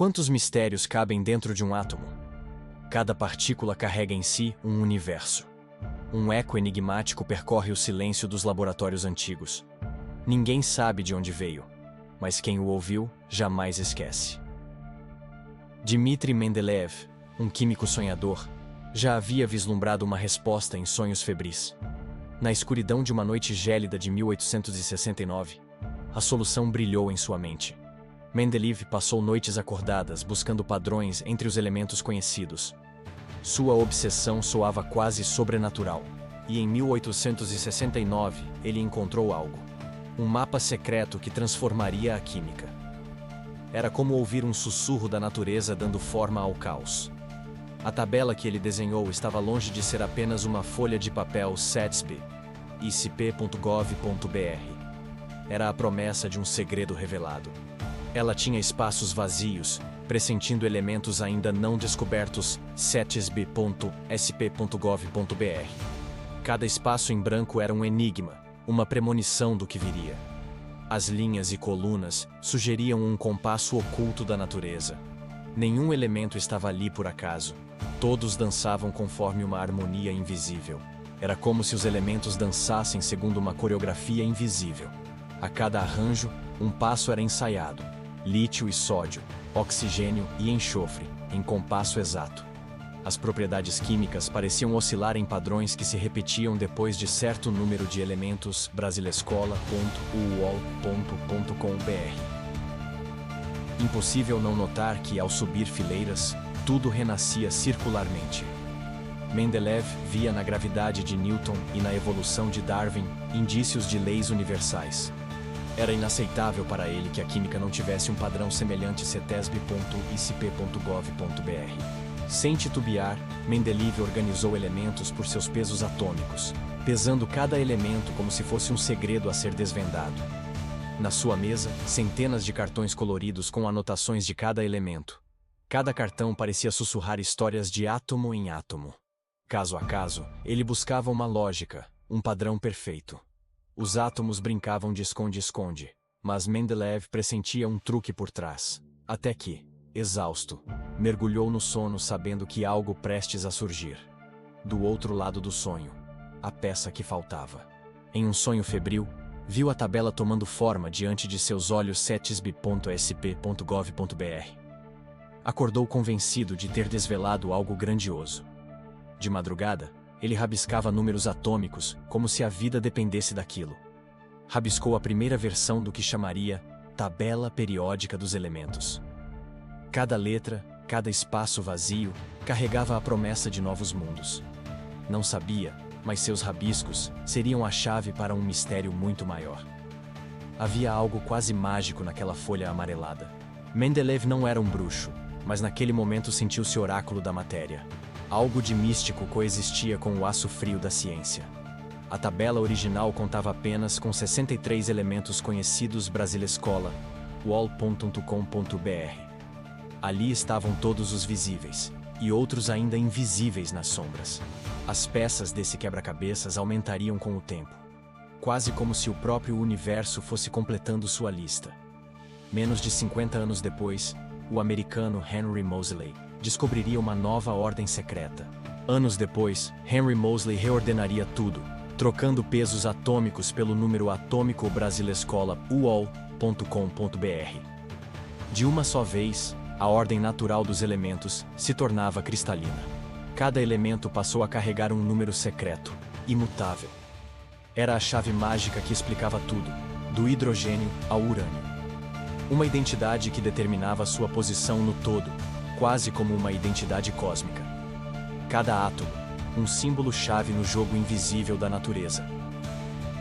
Quantos mistérios cabem dentro de um átomo? Cada partícula carrega em si um universo. Um eco enigmático percorre o silêncio dos laboratórios antigos. Ninguém sabe de onde veio, mas quem o ouviu jamais esquece. Dmitri Mendeleev, um químico sonhador, já havia vislumbrado uma resposta em sonhos febris. Na escuridão de uma noite gélida de 1869, a solução brilhou em sua mente. Mendeleev passou noites acordadas buscando padrões entre os elementos conhecidos. Sua obsessão soava quase sobrenatural, e em 1869 ele encontrou algo. Um mapa secreto que transformaria a química. Era como ouvir um sussurro da natureza dando forma ao caos. A tabela que ele desenhou estava longe de ser apenas uma folha de papel CETSB, icp.gov.br. Era a promessa de um segredo revelado. Ela tinha espaços vazios, pressentindo elementos ainda não descobertos, cetsb.sp.gov.br. Cada espaço em branco era um enigma, uma premonição do que viria. As linhas e colunas sugeriam um compasso oculto da natureza. Nenhum elemento estava ali por acaso. Todos dançavam conforme uma harmonia invisível. Era como se os elementos dançassem segundo uma coreografia invisível. A cada arranjo, um passo era ensaiado. Lítio e sódio, oxigênio e enxofre, em compasso exato. As propriedades químicas pareciam oscilar em padrões que se repetiam depois de certo número de elementos. brasilescola.uol.com.br. Impossível não notar que, ao subir fileiras, tudo renascia circularmente. Mendeleev via na gravidade de Newton e na evolução de Darwin indícios de leis universais. Era inaceitável para ele que a química não tivesse um padrão semelhante cetesb.icp.gov.br. Sem titubear, Mendeleev organizou elementos por seus pesos atômicos, pesando cada elemento como se fosse um segredo a ser desvendado. Na sua mesa, centenas de cartões coloridos com anotações de cada elemento. Cada cartão parecia sussurrar histórias de átomo em átomo. Caso a caso, ele buscava uma lógica, um padrão perfeito. Os átomos brincavam de esconde-esconde, mas Mendeleev pressentia um truque por trás. Até que, exausto, mergulhou no sono sabendo que algo prestes a surgir. Do outro lado do sonho, a peça que faltava. Em um sonho febril, viu a tabela tomando forma diante de seus olhos cetsb.sp.gov.br. Acordou convencido de ter desvelado algo grandioso. De madrugada, ele rabiscava números atômicos, como se a vida dependesse daquilo. Rabiscou a primeira versão do que chamaria Tabela Periódica dos Elementos. Cada letra, cada espaço vazio, carregava a promessa de novos mundos. Não sabia, mas seus rabiscos seriam a chave para um mistério muito maior. Havia algo quase mágico naquela folha amarelada. Mendeleev não era um bruxo, mas naquele momento sentiu-se oráculo da matéria. Algo de místico coexistia com o aço frio da ciência. A tabela original contava apenas com 63 elementos conhecidos. Brasilescola, uol.com.br. Ali estavam todos os visíveis, e outros ainda invisíveis nas sombras. As peças desse quebra-cabeças aumentariam com o tempo, quase como se o próprio universo fosse completando sua lista. Menos de 50 anos depois, o americano Henry Moseley descobriria uma nova ordem secreta. Anos depois, Henry Moseley reordenaria tudo, trocando pesos atômicos pelo número atômico. Brasilescola, uol.com.br. De uma só vez, a ordem natural dos elementos se tornava cristalina. Cada elemento passou a carregar um número secreto, imutável. Era a chave mágica que explicava tudo, do hidrogênio ao urânio. Uma identidade que determinava sua posição no todo, quase como uma identidade cósmica. Cada átomo, um símbolo-chave no jogo invisível da natureza.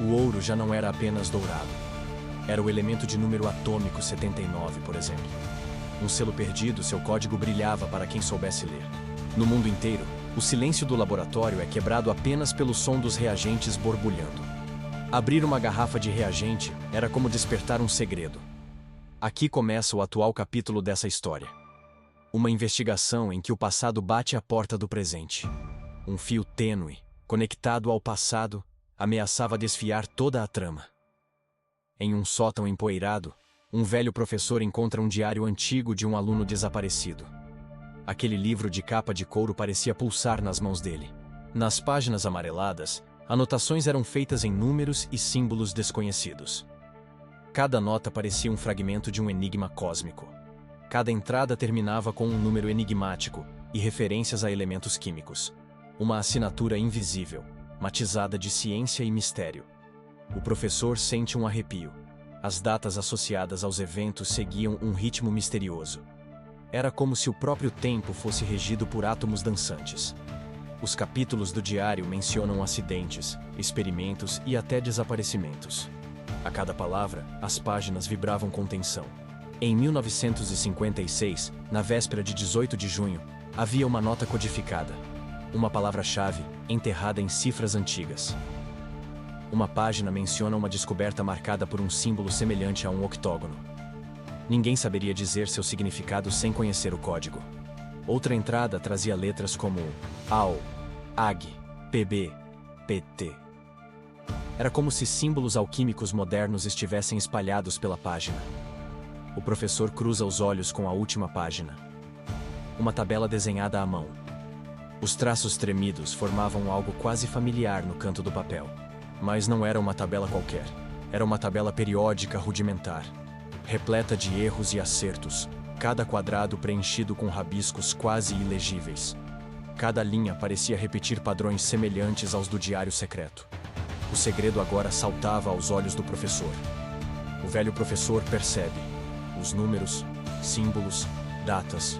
O ouro já não era apenas dourado. Era o elemento de número atômico 79, por exemplo. Um selo perdido, seu código brilhava para quem soubesse ler. No mundo inteiro, o silêncio do laboratório é quebrado apenas pelo som dos reagentes borbulhando. Abrir uma garrafa de reagente era como despertar um segredo. Aqui começa o atual capítulo dessa história. Uma investigação em que o passado bate à porta do presente. Um fio tênue, conectado ao passado, ameaçava desfiar toda a trama. Em um sótão empoeirado, um velho professor encontra um diário antigo de um aluno desaparecido. Aquele livro de capa de couro parecia pulsar nas mãos dele. Nas páginas amareladas, anotações eram feitas em números e símbolos desconhecidos. Cada nota parecia um fragmento de um enigma cósmico. Cada entrada terminava com um número enigmático e referências a elementos químicos. Uma assinatura invisível, matizada de ciência e mistério. O professor sente um arrepio. As datas associadas aos eventos seguiam um ritmo misterioso. Era como se o próprio tempo fosse regido por átomos dançantes. Os capítulos do diário mencionam acidentes, experimentos e até desaparecimentos. A cada palavra, as páginas vibravam com tensão. Em 1956, na véspera de 18 de junho, havia uma nota codificada. Uma palavra-chave, enterrada em cifras antigas. Uma página menciona uma descoberta marcada por um símbolo semelhante a um octógono. Ninguém saberia dizer seu significado sem conhecer o código. Outra entrada trazia letras como AU, AG, PB, PT. Era como se símbolos alquímicos modernos estivessem espalhados pela página. O professor cruza os olhos com a última página. Uma tabela desenhada à mão. Os traços tremidos formavam algo quase familiar no canto do papel. Mas não era uma tabela qualquer. Era uma tabela periódica rudimentar, repleta de erros e acertos, cada quadrado preenchido com rabiscos quase ilegíveis. Cada linha parecia repetir padrões semelhantes aos do diário secreto. O segredo agora saltava aos olhos do professor. O velho professor percebe. Os números, símbolos, datas,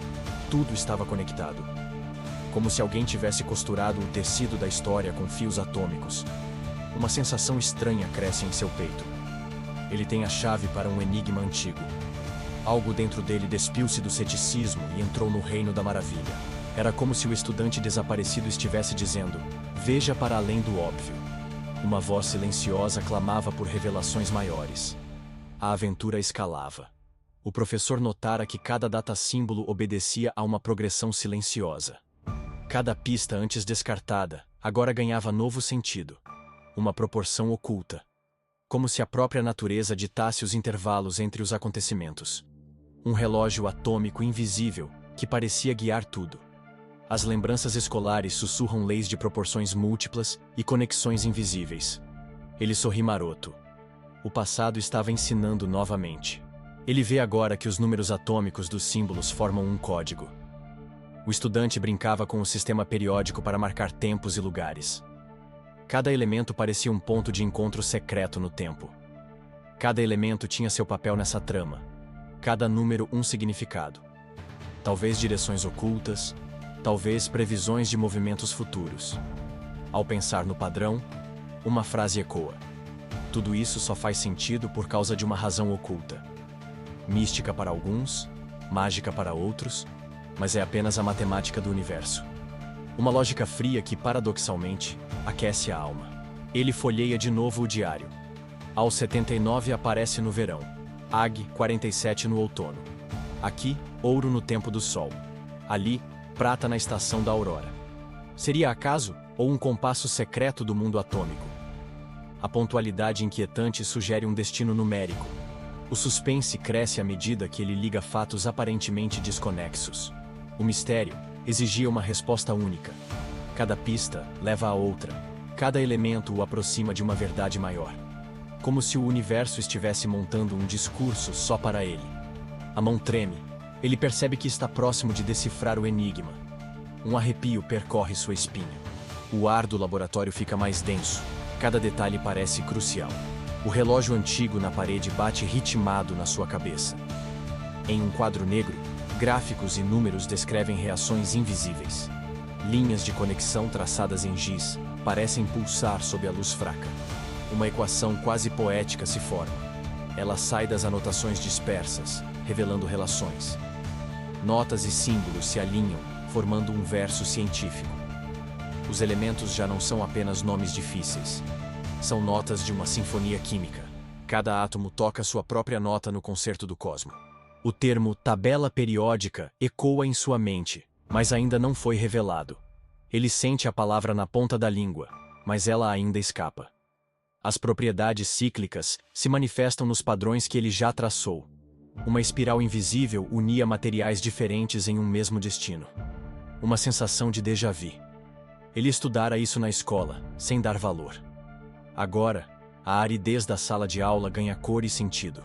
tudo estava conectado. Como se alguém tivesse costurado o tecido da história com fios atômicos. Uma sensação estranha cresce em seu peito. Ele tem a chave para um enigma antigo. Algo dentro dele despiu-se do ceticismo e entrou no reino da maravilha. Era como se o estudante desaparecido estivesse dizendo: veja para além do óbvio. Uma voz silenciosa clamava por revelações maiores. A aventura escalava. O professor notara que cada data-símbolo obedecia a uma progressão silenciosa. Cada pista antes descartada, agora ganhava novo sentido. Uma proporção oculta. Como se a própria natureza ditasse os intervalos entre os acontecimentos. Um relógio atômico invisível, que parecia guiar tudo. As lembranças escolares sussurram leis de proporções múltiplas e conexões invisíveis. Ele sorri maroto. O passado estava ensinando novamente. Ele vê agora que os números atômicos dos símbolos formam um código. O estudante brincava com o sistema periódico para marcar tempos e lugares. Cada elemento parecia um ponto de encontro secreto no tempo. Cada elemento tinha seu papel nessa trama. Cada número um significado. Talvez direções ocultas, talvez previsões de movimentos futuros. Ao pensar no padrão, uma frase ecoa. Tudo isso só faz sentido por causa de uma razão oculta. Mística para alguns, mágica para outros, mas é apenas a matemática do universo. Uma lógica fria que, paradoxalmente, aquece a alma. Ele folheia de novo o diário. Aos 79 aparece no verão. AG 47 no outono. Aqui, ouro no tempo do sol. Ali, prata na estação da aurora. Seria acaso ou um compasso secreto do mundo atômico? A pontualidade inquietante sugere um destino numérico. O suspense cresce à medida que ele liga fatos aparentemente desconexos. O mistério exigia uma resposta única. Cada pista leva a outra. Cada elemento o aproxima de uma verdade maior. Como se o universo estivesse montando um discurso só para ele. A mão treme. Ele percebe que está próximo de decifrar o enigma. Um arrepio percorre sua espinha. O ar do laboratório fica mais denso. Cada detalhe parece crucial. O relógio antigo na parede bate ritmado na sua cabeça. Em um quadro negro, gráficos e números descrevem reações invisíveis. Linhas de conexão traçadas em giz parecem pulsar sob a luz fraca. Uma equação quase poética se forma. Ela sai das anotações dispersas, revelando relações. Notas e símbolos se alinham, formando um verso científico. Os elementos já não são apenas nomes difíceis. São notas de uma sinfonia química. Cada átomo toca sua própria nota no concerto do cosmo. O termo tabela periódica ecoa em sua mente, mas ainda não foi revelado. Ele sente a palavra na ponta da língua, mas ela ainda escapa. As propriedades cíclicas se manifestam nos padrões que ele já traçou. Uma espiral invisível unia materiais diferentes em um mesmo destino. Uma sensação de déjà-vu. Ele estudara isso na escola, sem dar valor. Agora, a aridez da sala de aula ganha cor e sentido.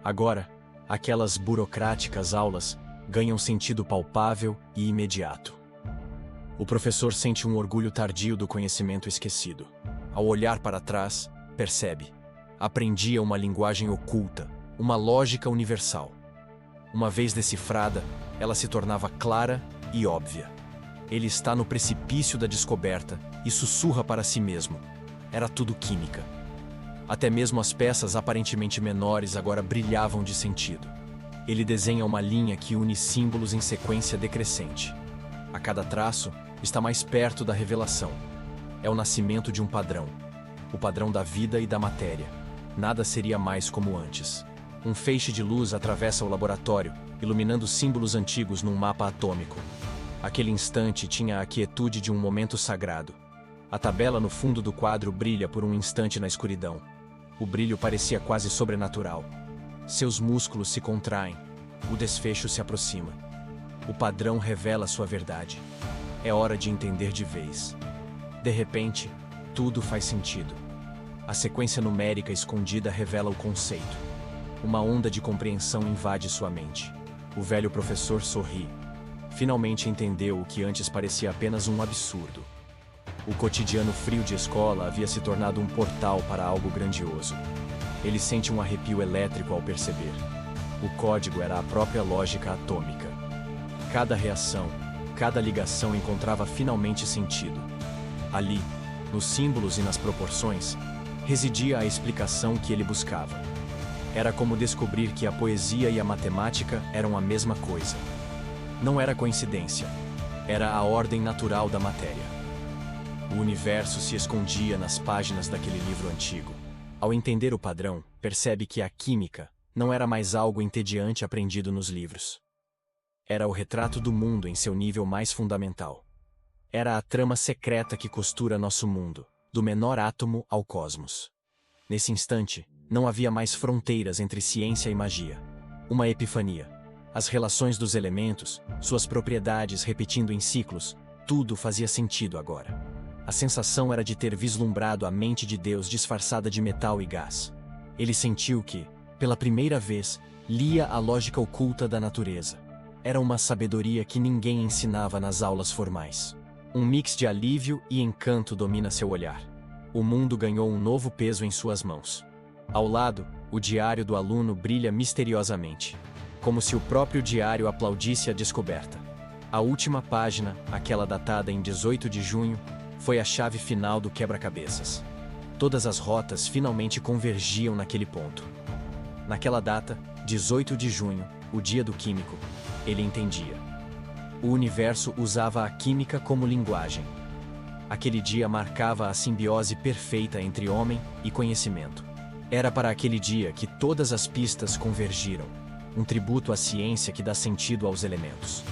Agora, aquelas burocráticas aulas ganham sentido palpável e imediato. O professor sente um orgulho tardio do conhecimento esquecido. Ao olhar para trás, percebe. Aprendia uma linguagem oculta, uma lógica universal. Uma vez decifrada, ela se tornava clara e óbvia. Ele está no precipício da descoberta e sussurra para si mesmo. Era tudo química. Até mesmo as peças aparentemente menores agora brilhavam de sentido. Ele desenha uma linha que une símbolos em sequência decrescente. A cada traço, está mais perto da revelação. É o nascimento de um padrão. O padrão da vida e da matéria. Nada seria mais como antes. Um feixe de luz atravessa o laboratório, iluminando símbolos antigos num mapa atômico. Aquele instante tinha a quietude de um momento sagrado. A tabela no fundo do quadro brilha por um instante na escuridão. O brilho parecia quase sobrenatural. Seus músculos se contraem. O desfecho se aproxima. O padrão revela sua verdade. É hora de entender de vez. De repente, tudo faz sentido. A sequência numérica escondida revela o conceito. Uma onda de compreensão invade sua mente. O velho professor sorri. Finalmente entendeu o que antes parecia apenas um absurdo. O cotidiano frio de escola havia se tornado um portal para algo grandioso. Ele sente um arrepio elétrico ao perceber. O código era a própria lógica atômica. Cada reação, cada ligação encontrava finalmente sentido. Ali, nos símbolos e nas proporções, residia a explicação que ele buscava. Era como descobrir que a poesia e a matemática eram a mesma coisa. Não era coincidência. Era a ordem natural da matéria. O universo se escondia nas páginas daquele livro antigo. Ao entender o padrão, percebe que a química não era mais algo entediante aprendido nos livros. Era o retrato do mundo em seu nível mais fundamental. Era a trama secreta que costura nosso mundo, do menor átomo ao cosmos. Nesse instante, não havia mais fronteiras entre ciência e magia. Uma epifania. As relações dos elementos, suas propriedades repetindo em ciclos, tudo fazia sentido agora. A sensação era de ter vislumbrado a mente de Deus disfarçada de metal e gás. Ele sentiu que, pela primeira vez, lia a lógica oculta da natureza. Era uma sabedoria que ninguém ensinava nas aulas formais. Um mix de alívio e encanto domina seu olhar. O mundo ganhou um novo peso em suas mãos. Ao lado, o diário do aluno brilha misteriosamente, como se o próprio diário aplaudisse a descoberta. A última página, aquela datada em 18 de junho, foi a chave final do quebra-cabeças. Todas as rotas finalmente convergiam naquele ponto. Naquela data, 18 de junho, o dia do químico, ele entendia. O universo usava a química como linguagem. Aquele dia marcava a simbiose perfeita entre homem e conhecimento. Era para aquele dia que todas as pistas convergiram, um tributo à ciência que dá sentido aos elementos.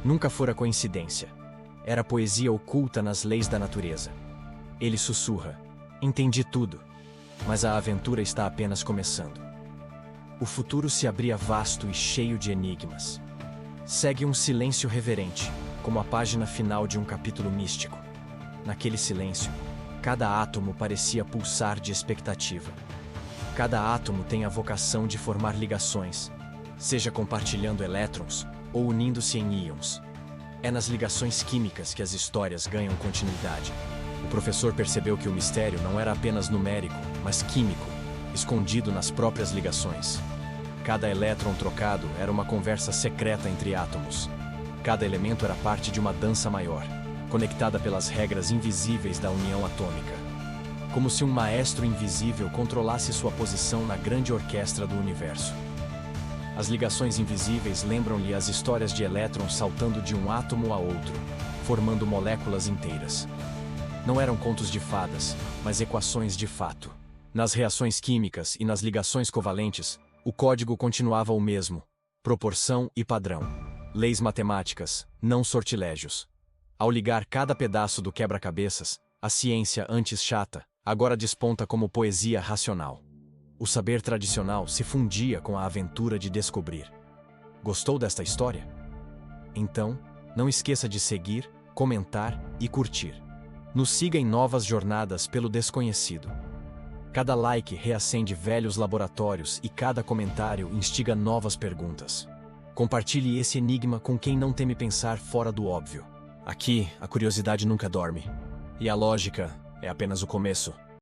Nunca fora coincidência. Era poesia oculta nas leis da natureza. Ele sussurra: entendi tudo, mas a aventura está apenas começando. O futuro se abria vasto e cheio de enigmas. Segue um silêncio reverente, como a página final de um capítulo místico. Naquele silêncio, cada átomo parecia pulsar de expectativa. Cada átomo tem a vocação de formar ligações, seja compartilhando elétrons ou unindo-se em íons. É nas ligações químicas que as histórias ganham continuidade. O professor percebeu que o mistério não era apenas numérico, mas químico, escondido nas próprias ligações. Cada elétron trocado era uma conversa secreta entre átomos. Cada elemento era parte de uma dança maior, conectada pelas regras invisíveis da união atômica. Como se um maestro invisível controlasse sua posição na grande orquestra do universo. As ligações invisíveis lembram-lhe as histórias de elétrons saltando de um átomo a outro, formando moléculas inteiras. Não eram contos de fadas, mas equações de fato. Nas reações químicas e nas ligações covalentes, o código continuava o mesmo: proporção e padrão. Leis matemáticas, não sortilégios. Ao ligar cada pedaço do quebra-cabeças, a ciência, antes chata, agora desponta como poesia racional. O saber tradicional se fundia com a aventura de descobrir. Gostou desta história? Então, não esqueça de seguir, comentar e curtir. Nos siga em novas jornadas pelo desconhecido. Cada like reacende velhos laboratórios e cada comentário instiga novas perguntas. Compartilhe esse enigma com quem não teme pensar fora do óbvio. Aqui, a curiosidade nunca dorme. E a lógica é apenas o começo.